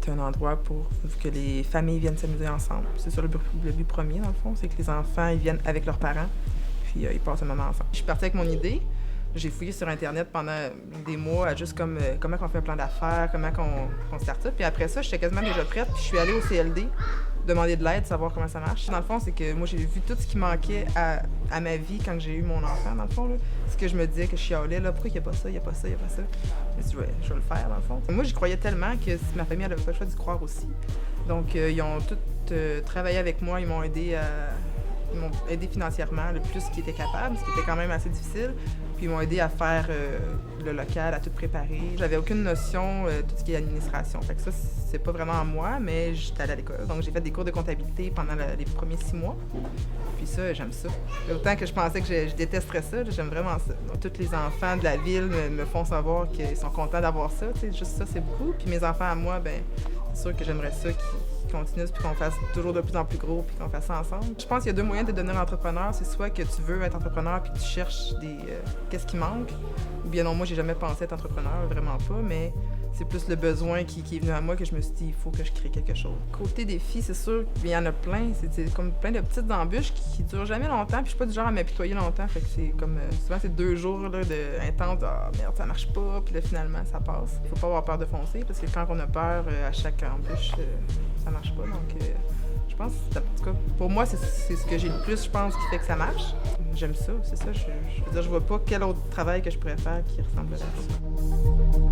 est un endroit pour que les familles viennent s'amuser ensemble. C'est ça le but premier, dans le fond, c'est que les enfants ils viennent avec leurs parents, puis ils passent un moment ensemble. Je suis partie avec mon idée. J'ai fouillé sur Internet pendant des mois à juste comme comment on fait un plan d'affaires, comment on starte ça. Puis après ça, j'étais quasiment déjà prête, puis je suis allée au CLD demander de l'aide, savoir comment ça marche. Dans le fond, c'est que moi, j'ai vu tout ce qui manquait à ma vie quand j'ai eu mon enfant, dans le fond. Là. Ce que je me disais, que je chialais, là, pourquoi il n'y a pas ça, il n'y a pas ça, il n'y a pas ça. Je me suis dit, ouais, je vais le faire, dans le fond. Moi, j'y croyais tellement que si ma famille n'avait pas le choix d'y croire aussi. Donc, ils ont tous travaillé avec moi, ils m'ont aidé financièrement le plus qu'ils étaient capables, ce qui était quand même assez difficile. Puis ils m'ont aidé à faire le local, à tout préparer. J'avais aucune notion de tout ce qui est administration. Fait que ça, c'est pas vraiment à moi, mais j'étais allée à l'école. Donc j'ai fait des cours de comptabilité pendant les premiers 6 mois. Puis ça, j'aime ça. Autant que je pensais que je détesterais ça, j'aime vraiment ça. Donc, tous les enfants de la ville me font savoir qu'ils sont contents d'avoir ça. T'sais, juste ça, c'est beaucoup. Puis mes enfants à moi, ben c'est sûr que j'aimerais ça qu'ils continuent, puis qu'on fasse toujours de plus en plus gros, puis qu'on fasse ça ensemble. Je pense qu'il y a 2 moyens de devenir entrepreneur. C'est soit que tu veux être entrepreneur, puis que tu cherches qu'est-ce qui manque. Ou bien non, moi, j'ai jamais pensé être entrepreneur, vraiment pas, mais c'est plus le besoin qui est venu à moi que je me suis dit, il faut que je crée quelque chose. Côté défi, c'est sûr qu'il y en a plein. C'est comme plein de petites embûches qui durent jamais longtemps, puis je suis pas du genre à m'apitoyer longtemps. Fait que c'est comme, souvent, c'est 2 jours là, intense. Ah, merde, ça marche pas, puis là, finalement, ça passe. Il faut pas avoir peur de foncer, parce que quand on a peur, à chaque embûche, ça marche pas. Donc, je pense, en tout cas, pour moi, c'est ce que j'ai le plus, je pense, qui fait que ça marche. J'aime ça, c'est ça. Je veux dire, je vois pas quel autre travail que je pourrais faire qui ressemblerait à ça.